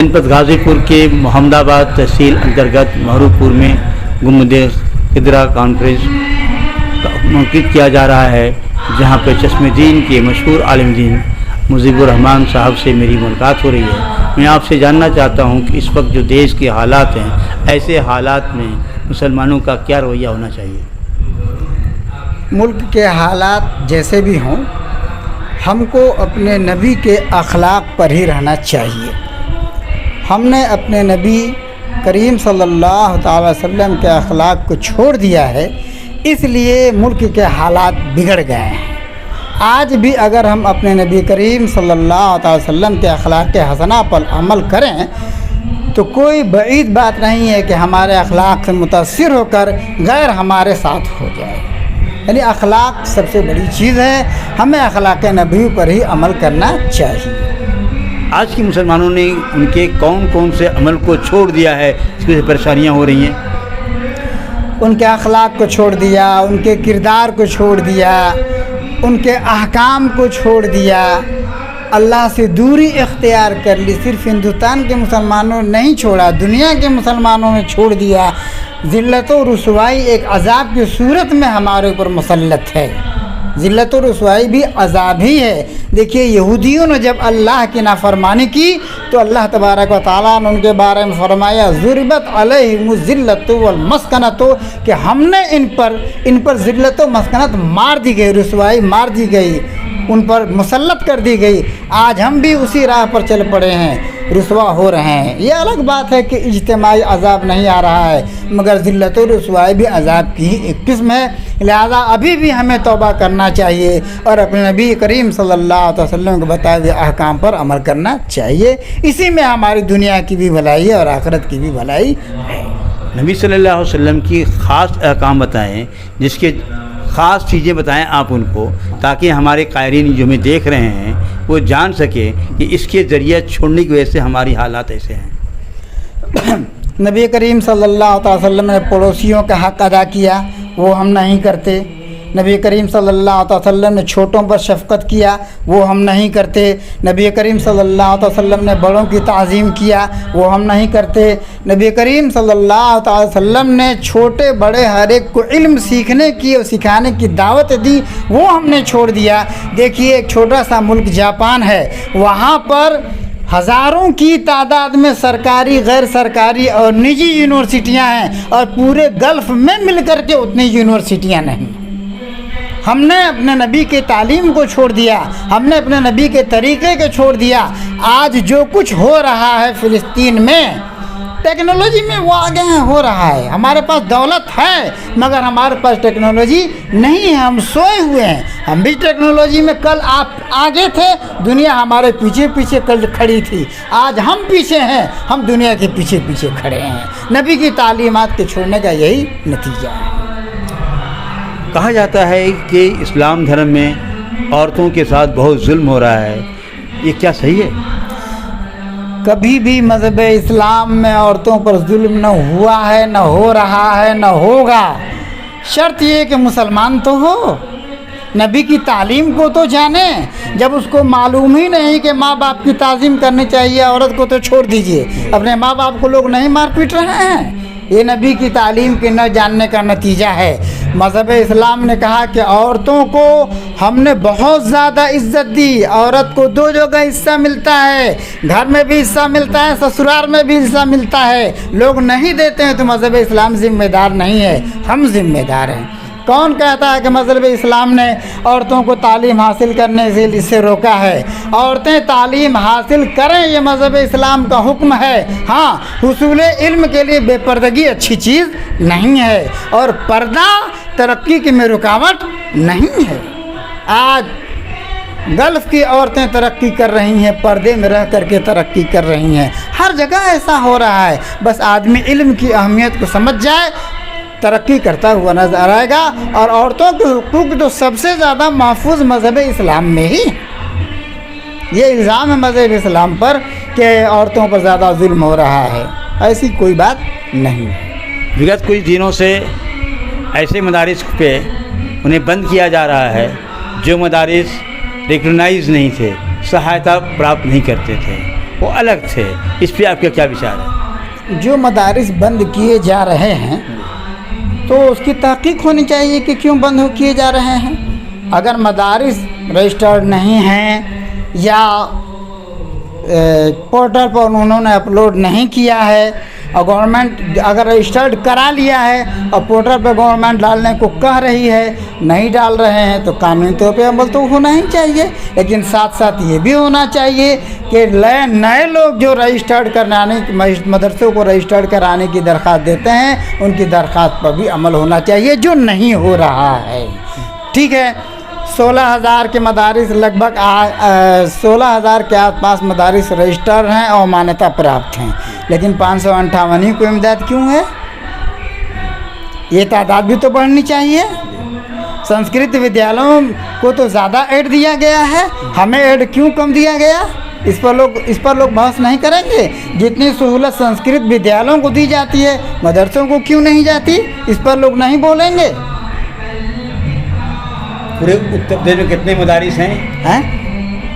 जनपद गाज़ीपुर के मोहम्मदाबाद तहसील अंतर्गत महरूपुर में गुम्बद खिदरा कॉन्फ्रेंस मुनक़िद किया जा रहा है, जहां पर चश्मे-दीन के मशहूर आलिम दीन मुजीबुर रहमान साहब से मेरी मुलाकात हो रही है। मैं आपसे जानना चाहता हूं कि इस वक्त जो देश के हालात हैं, ऐसे हालात में मुसलमानों का क्या रवैया होना चाहिए। मुल्क के हालात जैसे भी हों, हमको अपने नबी के अखलाक पर ही रहना चाहिए। हमने अपने नबी करीम सल्लल्लाहु अलैहि वसल्लम के अखलाक को छोड़ दिया है, इसलिए मुल्क के हालात बिगड़ गए हैं। आज भी अगर हम अपने नबी करीम सल्लल्लाहु अलैहि वसल्लम के अखलाक के हसना पर अमल करें तो कोई बईद बात नहीं है कि हमारे अखलाक से मुतासिर होकर गैर हमारे साथ हो जाए। यानी अखलाक सबसे बड़ी चीज़ है, हमें अखलाक नबी पर ही अमल करना चाहिए। आज के मुसलमानों ने उनके कौन कौन से अमल को छोड़ दिया है, इसकी वजह से परेशानियाँ हो रही हैं। उनके अखलाक को छोड़ दिया, उनके किरदार को छोड़ दिया, उनके अहकाम को छोड़ दिया, अल्लाह से दूरी इख्तियार कर ली। सिर्फ हिंदुस्तान के मुसलमानों ने नहीं छोड़ा, दुनिया के मुसलमानों ने छोड़ दिया। ज़िल्लत और रुसवाई एक अज़ाब की सूरत में हमारे ऊपर मुसल्लत है। ज़िल्लत और रुसवाई भी अज़ाब ही है। देखिए, यहूदियों ने जब अल्लाह की नाफरमानी की तो अल्लाह तबारक व तआला ने उनके बारे में फरमाया, ज़ुरिबत अलैहिमुज़ ज़िल्लतु वल मस्कनतु, कि हमने इन पर ज़िल्लत व मस्कनत मार दी गई, रुसवाई मार दी गई, उन पर मुसल्लत कर दी गई। आज हम भी उसी राह पर चल पड़े हैं, रुसवा हो रहे हैं। ये अलग बात है कि इज्तिमाई अज़ाब नहीं आ रहा है, मगर ज़िल्लत और रुसवाई भी अज़ाब की ही एक किस्म है। लिहाजा अभी भी हमें तौबा करना चाहिए और अपने नबी करीम सल्लल्लाहु अलैहि वसल्लम के बताए हुए अहकाम पर अमल करना चाहिए। इसी में हमारी दुनिया की भी भलाई है और आखिरत की भी भलाई है। नबी सल्लल्लाहु अलैहि वसल्लम की ख़ास अहकाम बताएं, जिसके ख़ास चीज़ें बताएं आप उनको, ताकि हमारे क़ायरीन जो हमें देख रहे हैं वो जान सके कि इसके ज़रिए छोड़ने की वजह से हमारी हालात ऐसे हैं। नबी करीम सल्लल्लाहु अलैहि वसल्लम ने पड़ोसियों का हक़ अदा किया, वो हम नहीं करते। नबी करीम सल्लल्लाहु अलैहि वसल्लम ने छोटों पर शफ़क़त किया, वो हम नहीं करते। नबी करीम सल्लल्लाहु अलैहि वसल्लम ने बड़ों की ताज़ीम किया, वो हम नहीं करते। नबी करीम सल्लल्लाहु अलैहि वसल्लम ने छोटे बड़े हर एक को इल्म सीखने की और सिखाने की दावत दी, वो हमने छोड़ दिया। देखिए, एक छोटा सा मुल्क जापान है, वहाँ पर हज़ारों की तादाद में सरकारी, गैर सरकारी और निजी यूनिवर्सिटियाँ हैं, और पूरे गल्फ़ में मिलकर के उतनी यूनिवर्सिटियाँ नहीं। हमने अपने नबी के तालीम को छोड़ दिया, हमने अपने नबी के तरीक़े को छोड़ दिया। आज जो कुछ हो रहा है फ़िलिस्तीन में, टेक्नोलॉजी में वो आगे हैं, हो रहा है। हमारे पास दौलत है मगर हमारे पास टेक्नोलॉजी नहीं है, हम सोए हुए हैं। हम भी टेक्नोलॉजी में कल आप आगे थे, दुनिया हमारे पीछे पीछे कल खड़ी थी। आज हम पीछे हैं, हम दुनिया के पीछे पीछे खड़े हैं। नबी की तालीमात के छोड़ने का यही नतीजा है। कहा जाता है कि इस्लाम धर्म में औरतों के साथ बहुत जुल्म हो रहा है, ये क्या सही है? कभी भी मज़हब इस्लाम में औरतों पर जुल्म न हुआ है, न हो रहा है, न होगा। शर्त ये कि मुसलमान तो हो, नबी की तालीम को तो जाने। जब उसको मालूम ही नहीं कि माँ बाप की ताज़ीम करनी चाहिए औरत को, तो छोड़ दीजिए। अपने माँ बाप को लोग नहीं मार पीट रहे हैं, ये नबी की तालीम के न जानने का नतीजा है। मज़हब इस्लाम ने कहा कि औरतों को हमने बहुत ज़्यादा इज़्ज़त दी। औरत को दो जगह हिस्सा मिलता है, घर में भी हिस्सा मिलता है, ससुराल में भी हिस्सा मिलता है। लोग नहीं देते हैं तो मज़हब इस्लाम ज़िम्मेदार नहीं है, हम ज़िम्मेदार हैं। कौन कहता है कि मज़हब इस्लाम ने औरतों को तालीम हासिल करने से इससे रोका है? औरतें तालीम हासिल करें, ये मज़हब इस्लाम का हुक्म है। हाँ, हुसूल इल्म के लिए बेपर्दगी अच्छी चीज़ नहीं है, और पर्दा तरक्की की में रुकावट नहीं है। आज गल्फ़ की औरतें तरक्की कर रही हैं, पर्दे में रह करके तरक्की कर रही हैं। हर जगह ऐसा हो रहा है। बस आदमी इल्म की अहमियत को समझ जाए, तरक्की करता हुआ नजर आएगा। और औरतों के हुकूक तो सबसे ज़्यादा महफूज मज़हब इस्लाम में ही। ये इल्ज़ाम है मज़हब इस्लाम पर कि औरतों पर ज़्यादा जुल्म हो रहा है, ऐसी कोई बात नहीं। विगत कुछ दिनों से ऐसे मदारिस पे उन्हें बंद किया जा रहा है जो मदारिस रिकग्नाइज़ नहीं थे, सहायता प्राप्त नहीं करते थे। वो अलग थे। इस पर आपके क्या विचार है? जो मदारिस बंद किए जा रहे हैं तो उसकी तहकीक होनी चाहिए कि क्यों बंद किए जा रहे हैं। अगर मदारिस रजिस्टर्ड नहीं हैं या पोर्टल पर उन्होंने अपलोड नहीं किया है और गवर्नमेंट अगर रजिस्टर्ड करा लिया है और पोर्टल पर गवर्नमेंट डालने को कह रही है, नहीं डाल रहे हैं, तो कानूनी तौर पे अमल तो होना ही चाहिए। लेकिन साथ साथ ये भी होना चाहिए कि नए लोग जो रजिस्टर्ड कराने मदरसों को रजिस्टर्ड कराने की दरख्वास्त देते हैं, उनकी दरख्वास्त पर भी अमल होना चाहिए, जो नहीं हो रहा है। ठीक है, 16,000 के मदारिस लगभग 16,000 के आसपास मदारिस रजिस्टर हैं और मान्यता प्राप्त हैं, लेकिन 558 ही को इमदाद क्यों है? ये तादाद भी तो बढ़नी चाहिए। संस्कृत विद्यालयों को तो ज़्यादा ऐड दिया गया है, हमें ऐड क्यों कम दिया गया? इस पर लोग बहस नहीं करेंगे। जितनी सहूलत संस्कृत विद्यालयों को दी जाती है, मदरसों को क्यों नहीं जाती? इस पर लोग नहीं बोलेंगे। पूरे उत्तर प्रदेश में कितने मदारिस हैं?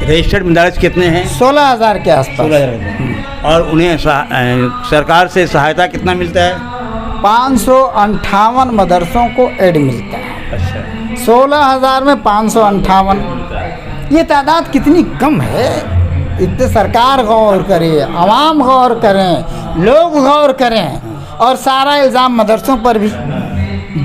रजिस्टर्ड मदारिस कितने हैं? 16,000 के आसपास। 16,000। और उन्हें सरकार से सहायता कितना मिलता है? 558 मदरसों को ऐड मिलता है। अच्छा, 16,000 में 558, ये तादाद कितनी कम है। इतने सरकार गौर करे, आवाम गौर करें, लोग गौर करें, और सारा इल्ज़ाम मदरसों पर भी।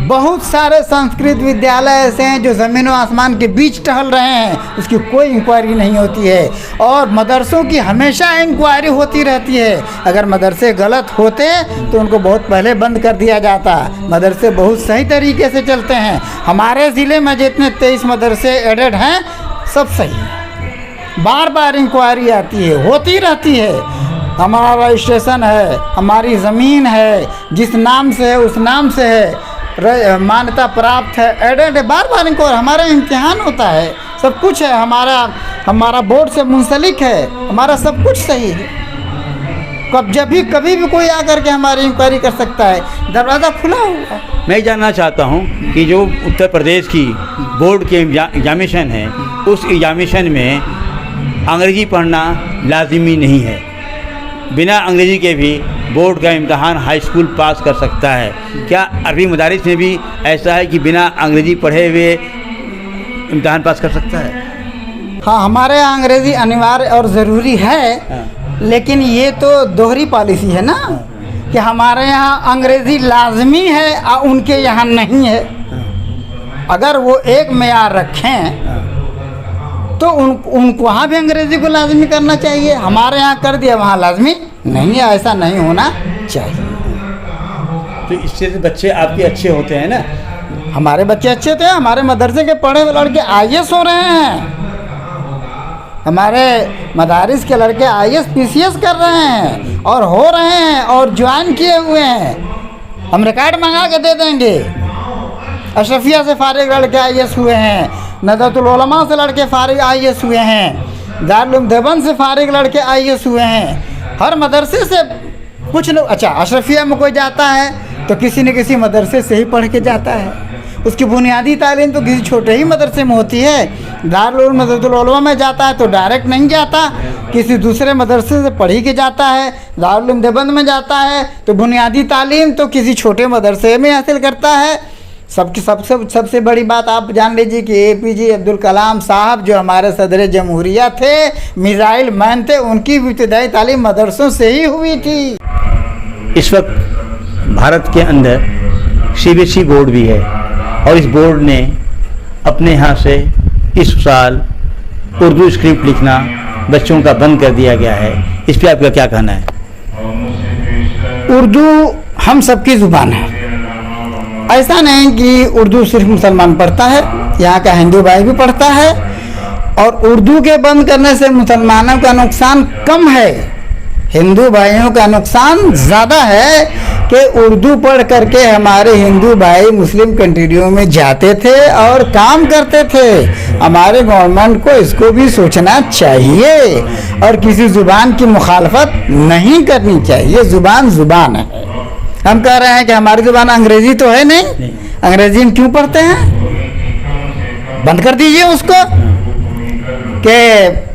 बहुत सारे संस्कृत विद्यालय ऐसे हैं जो ज़मीन और आसमान के बीच टहल रहे हैं, उसकी कोई इंक्वायरी नहीं होती है। और मदरसों की हमेशा इंक्वायरी होती रहती है। अगर मदरसे गलत होते तो उनको बहुत पहले बंद कर दिया जाता। मदरसे बहुत सही तरीके से चलते हैं। हमारे ज़िले में जितने 23 मदरसे एडेड हैं, सब सही हैं। बार बार इंक्वायरी आती है, होती रहती है। हमारा रजिस्ट्रेशन है, हमारी ज़मीन है, जिस नाम से है उस नाम से है, मान्यता प्राप्त है, एडेड है। बार बार इनको हमारा इम्तिहान होता है, सब कुछ है, हमारा बोर्ड से मुंसलिक है, हमारा सब कुछ सही है। कभी भी कोई आकर के हमारी इंक्वायरी कर सकता है, दरवाज़ा खुला हुआ। मैं जानना चाहता हूं कि जो उत्तर प्रदेश की बोर्ड के एग्जामिनेशन है, उस एग्जामिनेशन में अंग्रेज़ी पढ़ना लाजिमी नहीं है। बिना अंग्रेज़ी के भी बोर्ड का इम्तहान हाई स्कूल पास कर सकता है। क्या अरबी मदारिस में भी ऐसा है कि बिना अंग्रेज़ी पढ़े हुए इम्तहान पास कर सकता है? हाँ, हमारे यहाँ अंग्रेज़ी अनिवार्य और ज़रूरी है। लेकिन ये तो दोहरी पॉलिसी है ना, कि हमारे यहाँ अंग्रेज़ी लाजमी है और उनके यहाँ नहीं है। अगर वो एक मेयार रखें तो उनको वहाँ भी अंग्रेज़ी को लाजमी करना चाहिए। हमारे यहाँ कर दिया, वहाँ लाजमी नहीं है। ऐसा नहीं होना चाहिए। तो इससे तो बच्चे आपके अच्छे होते हैं ना? हमारे बच्चे अच्छे होते हैं। हमारे मदरसे के पढ़े हुए लड़के IAS हो रहे हैं। हमारे मदारिस के लड़के IAS PCS कर रहे हैं और हो रहे हैं और ज्वाइन किए हुए हैं। हम रिकॉर्ड मंगा के दे देंगे। अशरफिया से फारिग लड़के IAS हुए हैं, नदरतुल उलमा से लड़के फारिग IAS हुए हैं, दारुल उलूम देवबंद से फारिग लड़के IAS हुए हैं। हर मदरसे से कुछ लोग, अच्छा अशरफिया में कोई जाता है तो किसी न किसी मदरसे से ही पढ़ के जाता है। उसकी बुनियादी तालीम तो किसी छोटे ही मदरसे में होती है। दारुल उलूम नदरतुल उलमा में जाता है तो डायरेक्ट नहीं जाता, किसी दूसरे मदरसे से पढ़ के जाता है। दारुल उलूम देवबंद में जाता है तो बुनियादी तालीम तो किसी छोटे मदरसे में हासिल करता है। सबसे बड़ी बात आप जान लीजिए कि APJ अब्दुल कलाम साहब जो हमारे सदर जमहूरिया थे, मिसाइल मैन थे, उनकी इब्तिदाई तालीम मदरसों से ही हुई थी। इस वक्त भारत के अंदर CBSE बोर्ड भी है और इस बोर्ड ने अपने यहाँ से इस साल उर्दू स्क्रिप्ट लिखना बच्चों का बंद कर दिया गया है। इस पर आपका क्या कहना है? उर्दू हम सबकी ज़ुबान है। ऐसा नहीं कि उर्दू सिर्फ मुसलमान पढ़ता है, यहाँ का हिंदू भाई भी पढ़ता है। और उर्दू के बंद करने से मुसलमानों का नुकसान कम है, हिंदू भाइयों का नुकसान ज़्यादा है कि उर्दू पढ़ करके हमारे हिंदू भाई मुस्लिम कंट्रियों में जाते थे और काम करते थे। हमारे गवर्नमेंट को इसको भी सोचना चाहिए और किसी ज़ुबान की मुखालफत नहीं करनी चाहिए। ज़ुबान ज़ुबान है। हम कह रहे हैं कि हमारी ज़ुबान अंग्रेज़ी तो है नहीं, अंग्रेज़ी में क्यों पढ़ते हैं? बंद कर दीजिए उसको। کہ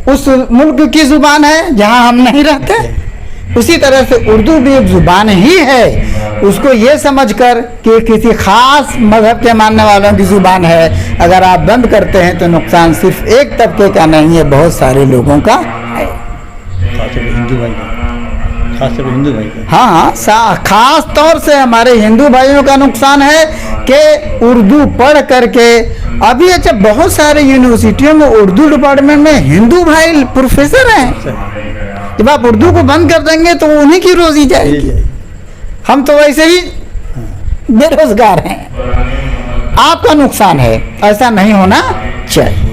اس ملک کی زبان ہے جہاں ہم نہیں رہتے، اسی طرح سے اردو بھی ایک زبان ہی ہے، اس کو یہ سمجھ کر کہ کسی خاص مذہب کے ماننے والوں کی زبان ہے اگر آپ بند کرتے ہیں تو نقصان صرف ایک طبقے کا نہیں ہے، بہت سارے لوگوں کا ہے۔ خاص طور پہ ہندو بھائی کا، خاص طور پہ ہندو بھائی کا۔ ہاں، خاص طور سے ہمارے ہندو بھائیوں کا نقصان ہے کہ اردو پڑھ کر کے ابھی اچھا بہت سارے یونیورسٹیوں میں اردو ڈپارٹمنٹ میں ہندو بھائی پروفیسر ہیں، جب آپ اردو کو بند کر دیں گے تو انہیں کی روزی جائے گی، ہم تو ویسے ہی بے روزگار ہیں۔ آپ کا نقصان ہے، ایسا نہیں ہونا چاہیے۔